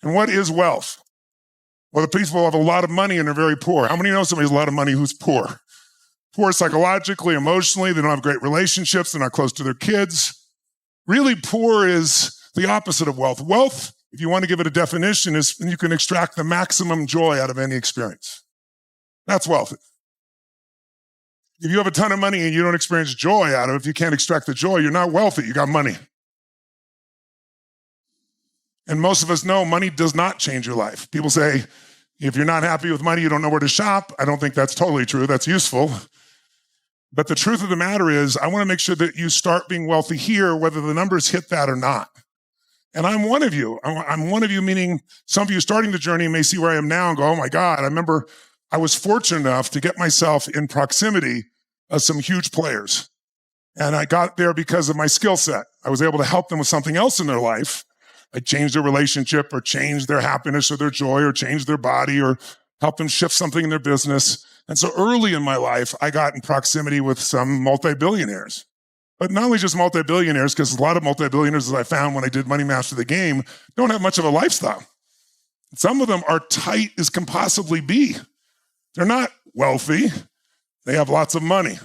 And what is wealth? Well, the people have a lot of money and are very poor. How many know somebody who has a lot of money who's poor? Poor psychologically, emotionally, they don't have great relationships, they're not close to their kids. Really poor is the opposite of wealth. Wealth, if you want to give it a definition, is when you can extract the maximum joy out of any experience. That's wealth. If you have a ton of money and you don't experience joy out of it, if you can't extract the joy, you're not wealthy, you got money. And most of us know money does not change your life. People say, if you're not happy with money, you don't know where to shop. I don't think that's totally true. That's useful. But the truth of the matter is, I want to make sure that you start being wealthy here, whether the numbers hit that or not. And I'm one of you. I'm one of you, meaning some of you starting the journey may see where I am now and go, oh my God, I remember I was fortunate enough to get myself in proximity of some huge players. And I got there because of my skill set. I was able to help them with something else in their life. I changed their relationship or changed their happiness or their joy or changed their body or help them shift something in their business. And so early in my life, I got in proximity with some multi-billionaires. But not only just multi-billionaires, because a lot of multi-billionaires, as I found when I did Money Master the Game, don't have much of a lifestyle. Some of them are tight as can possibly be. They're not wealthy. They have lots of money.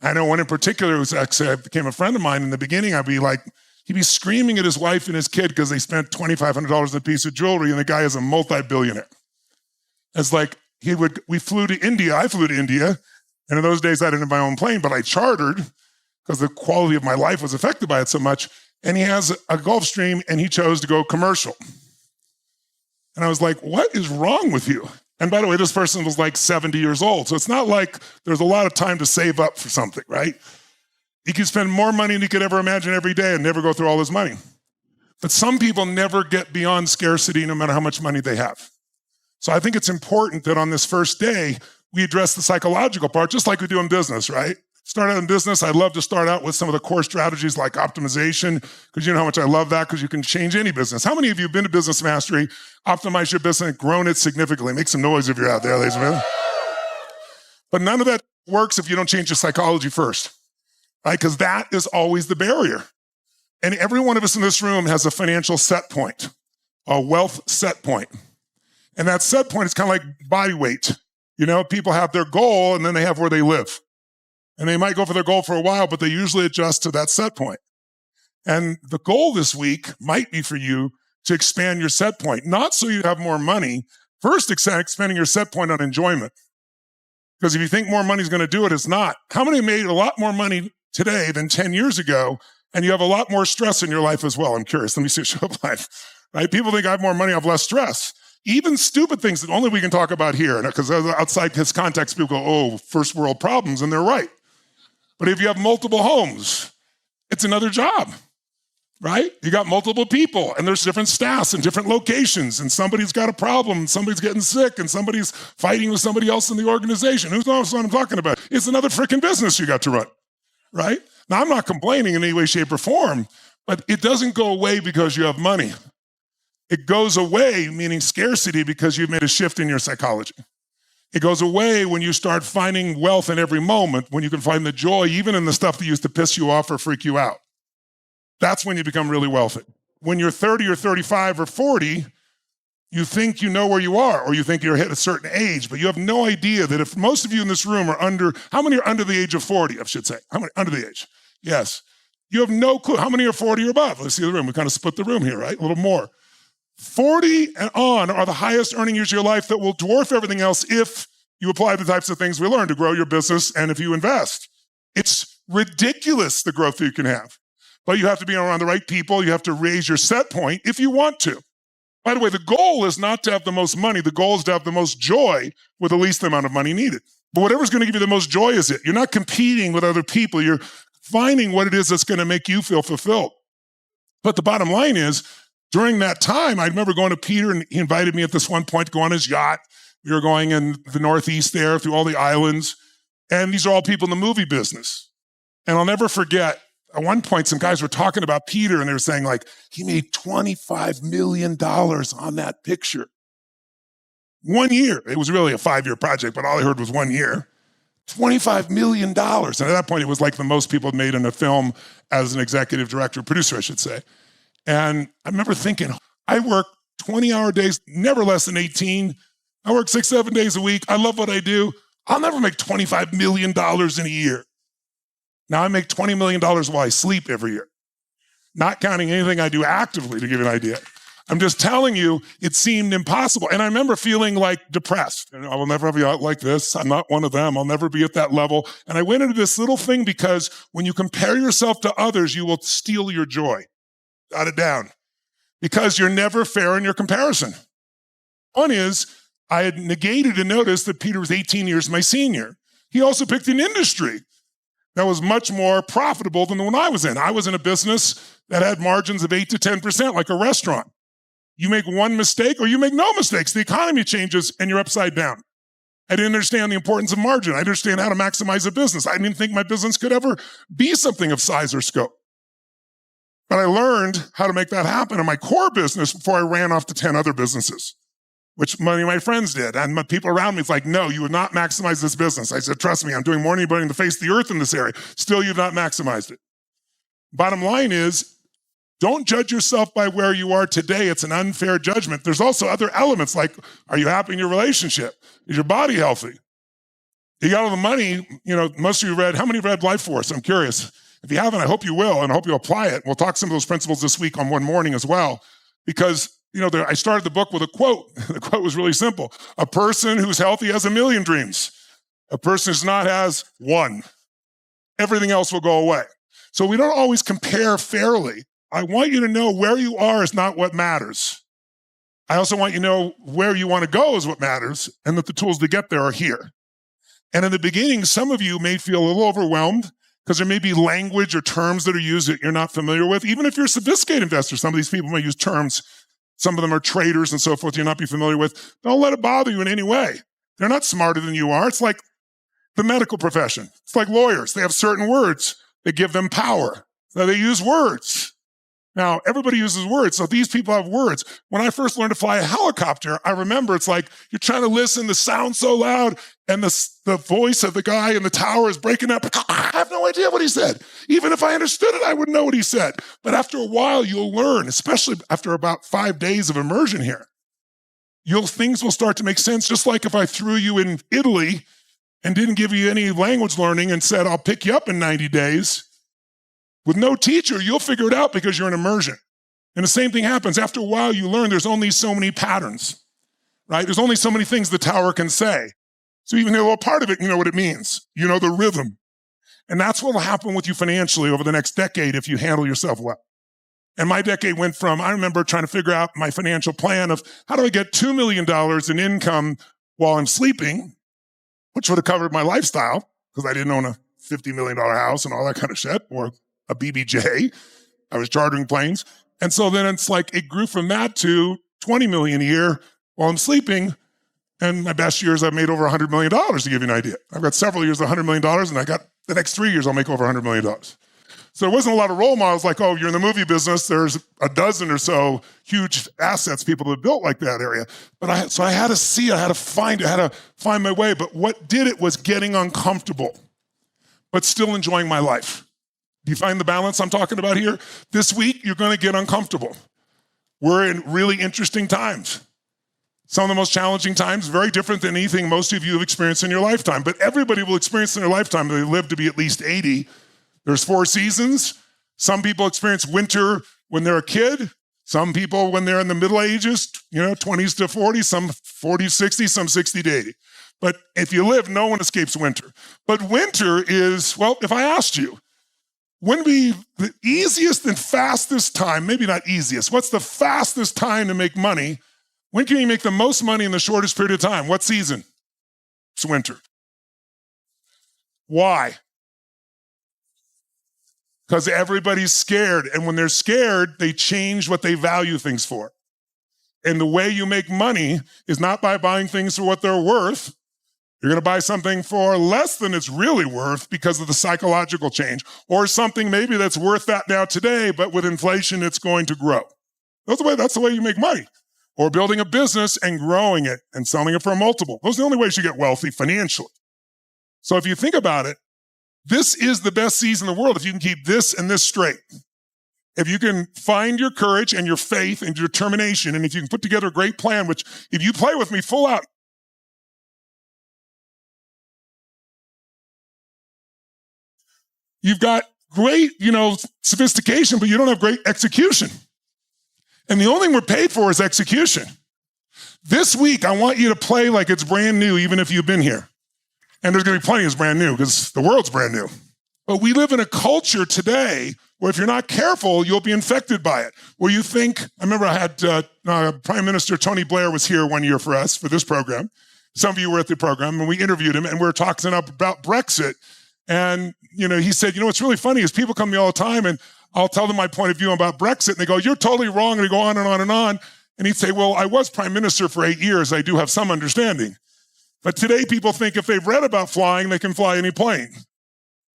I know one in particular who actually became a friend of mine. In the beginning, I'd be like, he'd be screaming at his wife and his kid because they spent $2,500 on a piece of jewelry, and the guy is a multi-billionaire. It's like we flew to India. I flew to India, and in those days I didn't have my own plane, but I chartered because the quality of my life was affected by it so much. And he has a Gulfstream, and he chose to go commercial. And I was like, what is wrong with you? And by the way, this person was like 70 years old. So it's not like there's a lot of time to save up for something, right? He could spend more money than he could ever imagine every day and never go through all his money. But some people never get beyond scarcity no matter how much money they have. So I think it's important that on this first day, we address the psychological part, just like we do in business, right? Start out in business, I'd love to start out with some of the core strategies like optimization, because you know how much I love that, because you can change any business. How many of you have been to Business Mastery, optimized your business, and grown it significantly? Make some noise if you're out there, ladies and gentlemen. But none of that works if you don't change your psychology first, right? Because that is always the barrier. And every one of us in this room has a financial set point, a wealth set point. And that set point is kind of like body weight. You know, people have their goal and then they have where they live. And they might go for their goal for a while, but they usually adjust to that set point. And the goal this week might be for you to expand your set point, not so you have more money. First, expanding your set point on enjoyment. Because if you think more money is going to do it, it's not. How many made a lot more money today than 10 years ago, and you have a lot more stress in your life as well? I'm curious. Let me see a show of life. Right? People think I have more money, I have less stress. Even stupid things that only we can talk about here, because outside this context, people go, oh, first world problems, and they're right. But if you have multiple homes, it's another job, right? You got multiple people, and there's different staffs and different locations, and somebody's got a problem, and somebody's getting sick, and somebody's fighting with somebody else in the organization. Who knows what I'm talking about? It's another freaking business you got to run, right? Now, I'm not complaining in any way, shape, or form, but it doesn't go away because you have money. It goes away, meaning scarcity, because you've made a shift in your psychology. It goes away when you start finding wealth in every moment, when you can find the joy even in the stuff that used to piss you off or freak you out. That's when you become really wealthy. When you're 30 or 35 or 40, you think you know where you are, or you think you're hit a certain age, but you have no idea that if most of you in this room are how many are under the age of 40, I should say? How many under the age? Yes. You have no clue. How many are 40 or above? Let's see the room. We kind of split the room here, right? A little more. 40 and on are the highest earning years of your life that will dwarf everything else if you apply the types of things we learned to grow your business and if you invest. It's ridiculous, the growth that you can have. But you have to be around the right people. You have to raise your set point if you want to. By the way, the goal is not to have the most money. The goal is to have the most joy with the least amount of money needed. But whatever's going to give you the most joy is it. You're not competing with other people. You're finding what it is that's going to make you feel fulfilled. But the bottom line is, during that time, I remember going to Peter, and he invited me at this one point to go on his yacht. We were going in the Northeast there through all the islands. And these are all people in the movie business. And I'll never forget, at one point, some guys were talking about Peter, and they were saying, like, he made $25 million on that picture. 1 year. It was really a 5-year project, but all I heard was 1 year. $25 million. And at that point, it was like the most people had made in a film as an executive director, producer, I should say. And I remember thinking, I work 20-hour days, never less than 18. I work 6-7 days a week. I love what I do. I'll never make $25 million in a year. Now I make $20 million while I sleep every year, not counting anything I do actively, to give you an idea. I'm just telling you, it seemed impossible. And I remember feeling like depressed. I will never have you out like this. I'm not one of them. I'll never be at that level. And I went into this little thing because when you compare yourself to others, you will steal your joy. Got it down. Because you're never fair in your comparison. One is, I had negated and noticed that Peter was 18 years my senior. He also picked an industry that was much more profitable than the one I was in. I was in a business that had margins of 8 to 10%, like a restaurant. You make one mistake or you make no mistakes. The economy changes and you're upside down. I didn't understand the importance of margin. I didn't understand how to maximize a business. I didn't think my business could ever be something of size or scope. But I learned how to make that happen in my core business before I ran off to 10 other businesses, which many of my friends did. And my people around me, it's like, no, you would not maximize this business. I said, trust me, I'm doing more than anybody in the face of the earth in this area. Still, you've not maximized it. Bottom line is, don't judge yourself by where you are today. It's an unfair judgment. There's also other elements like, are you happy in your relationship? Is your body healthy? You got all the money, most of you read, how many read Life Force? I'm curious. If you haven't, I hope you will, and I hope you'll apply it. We'll talk some of those principles this week on One Morning as well, because I started the book with a quote. The quote was really simple. A person who's healthy has 1,000,000 dreams. A person who's not has one. Everything else will go away. So we don't always compare fairly. I want you to know where you are is not what matters. I also want you to know where you want to go is what matters, and that the tools to get there are here. And in the beginning, some of you may feel a little overwhelmed because there may be language or terms that are used that you're not familiar with. Even if you're a sophisticated investor, some of these people may use terms. Some of them are traders and so forth you'll not be familiar with. Don't let it bother you in any way. They're not smarter than you are. It's like the medical profession. It's like lawyers. They have certain words that give them power. So they use words. Now, everybody uses words, so these people have words. When I first learned to fly a helicopter, I remember it's like you're trying to listen, the sound's so loud, and the voice of the guy in the tower is breaking up. I have no idea what he said. Even if I understood it, I wouldn't know what he said. But after a while, you'll learn, especially after about 5 days of immersion here. Things will start to make sense, just like if I threw you in Italy and didn't give you any language learning and said, I'll pick you up in 90 days. With no teacher, you'll figure it out because you're in immersion. And the same thing happens. After a while, you learn there's only so many patterns, right? There's only so many things the tower can say. So even a little part of it, you know what it means. You know the rhythm. And that's what will happen with you financially over the next decade if you handle yourself well. And my decade went from, I remember trying to figure out my financial plan of how do I get $2 million in income while I'm sleeping, which would have covered my lifestyle because I didn't own a $50 million house and all that kind of shit, or a BBJ. I was chartering planes. And so then it's like it grew from that to 20 million a year while I'm sleeping. And my best years, I've made over $100 million, to give you an idea. I've got several years of $100 million, and I got the next 3 years, I'll make over $100 million. So there wasn't a lot of role models like, oh, you're in the movie business. There's a dozen or so huge assets people that have built like that area. But I had to see it, I had to find my way. But what did it was getting uncomfortable, but still enjoying my life. Do you find the balance I'm talking about here? This week, you're going to get uncomfortable. We're in really interesting times. Some of the most challenging times, very different than anything most of you have experienced in your lifetime. But everybody will experience in their lifetime. They live to be at least 80. There's 4 seasons. Some people experience winter when they're a kid. Some people when they're in the middle ages, 20s to 40, some 40, 60, some 60 to 80. But if you live, no one escapes winter. But winter is, well, if I asked you, when would be the easiest and fastest time, maybe not easiest, what's the fastest time to make money? When can you make the most money in the shortest period of time? What season? It's winter. Why? Because everybody's scared. And when they're scared, they change what they value things for. And the way you make money is not by buying things for what they're worth. You're going to buy something for less than it's really worth because of the psychological change, or something maybe that's worth that now today, but with inflation, it's going to grow. That's the way you make money. Or building a business and growing it and selling it for a multiple. Those are the only ways you get wealthy financially. So if you think about it, this is the best season in the world if you can keep this and this straight. If you can find your courage and your faith and your determination, and if you can put together a great plan, which if you play with me full out, you've got great, sophistication, but you don't have great execution. And the only thing we're paid for is execution. This week, I want you to play like it's brand new, even if you've been here. And there's going to be plenty that's brand new because the world's brand new. But we live in a culture today where if you're not careful, you'll be infected by it. Where you think, I remember I had Prime Minister Tony Blair was here one year for us for this program. Some of you were at the program, and we interviewed him, and we were talking about Brexit. And, he said, what's really funny is people come to me all the time, and I'll tell them my point of view about Brexit, and they go, you're totally wrong, and they go on and on and on. And he'd say, well, I was Prime Minister for 8 years. I do have some understanding. But today people think if they've read about flying, they can fly any plane.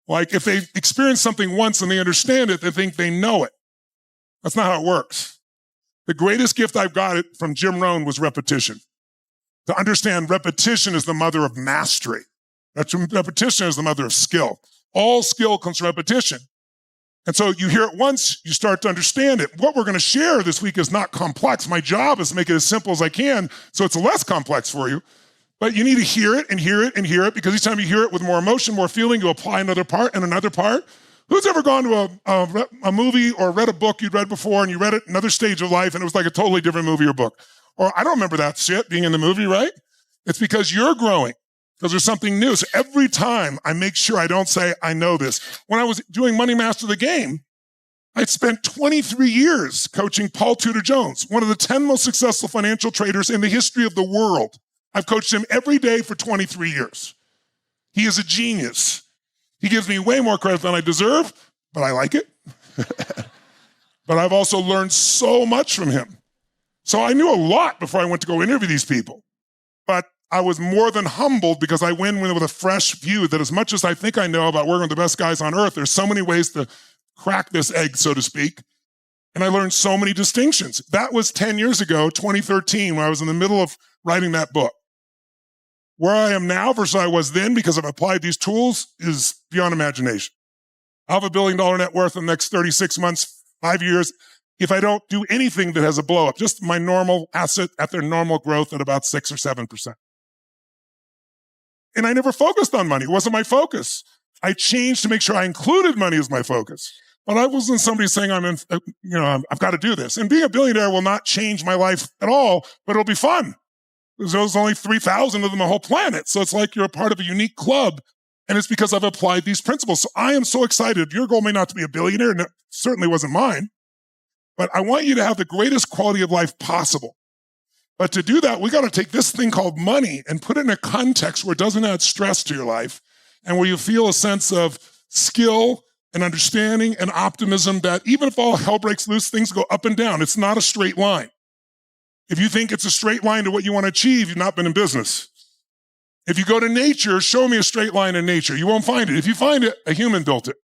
Like if they've experienced something once and they understand it, they think they know it. That's not how it works. The greatest gift I've got from Jim Rohn was repetition. To understand repetition is the mother of mastery. Repetition is the mother of skill. All skill comes from repetition. And so you hear it once, you start to understand it. What we're going to share this week is not complex. My job is to make it as simple as I can so it's less complex for you. But you need to hear it and hear it and hear it, because each time you hear it with more emotion, more feeling, you apply another part and another part. Who's ever gone to a movie or read a book you'd read before and you read it another stage of life and it was like a totally different movie or book? Or I don't remember that shit being in the movie, right? It's because you're growing, because there's something new. So every time I make sure I don't say, I know this. When I was doing Money Master the Game, I spent 23 years coaching Paul Tudor Jones, one of the 10 most successful financial traders in the history of the world. I've coached him every day for 23 years. He is a genius. He gives me way more credit than I deserve, but I like it. But I've also learned so much from him. So I knew a lot before I went to go interview these people. But I was more than humbled because I went with a fresh view that as much as I think I know about working with the best guys on earth, there's so many ways to crack this egg, so to speak. And I learned so many distinctions. That was 10 years ago, 2013, when I was in the middle of writing that book. Where I am now versus I was then, because I've applied these tools, is beyond imagination. I'll have $1 billion net worth in the next 36 months, 5 years, if I don't do anything that has a blow up, just my normal asset at their normal growth at about 6 or 7%. And I never focused on money. It wasn't my focus. I changed to make sure I included money as my focus. But I wasn't somebody saying I've got to do this. And being a billionaire will not change my life at all, but it'll be fun. There's only 3,000 of them on the whole planet. So it's like you're a part of a unique club. And it's because I've applied these principles. So I am so excited. Your goal may not to be a billionaire, and it certainly wasn't mine. But I want you to have the greatest quality of life possible. But to do that, we got to take this thing called money and put it in a context where it doesn't add stress to your life and where you feel a sense of skill and understanding and optimism that even if all hell breaks loose, things go up and down. It's not a straight line. If you think it's a straight line to what you want to achieve, you've not been in business. If you go to nature, show me a straight line in nature. You won't find it. If you find it, a human built it.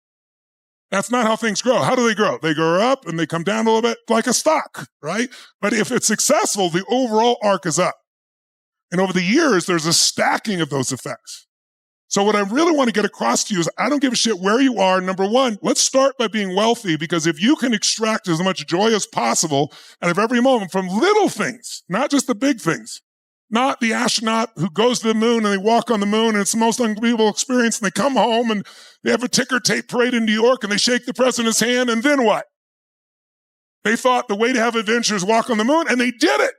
That's not how things grow. How do they grow? They grow up and they come down a little bit like a stock, right? But if it's successful, the overall arc is up. And over the years, there's a stacking of those effects. So what I really want to get across to you is I don't give a shit where you are. Number one, let's start by being wealthy, because if you can extract as much joy as possible out of every moment from little things, not just the big things, not the astronaut who goes to the moon and they walk on the moon and it's the most unbelievable experience and they come home and they have a ticker tape parade in New York and they shake the president's hand and then what? They thought the way to have adventure is walk on the moon and they did it.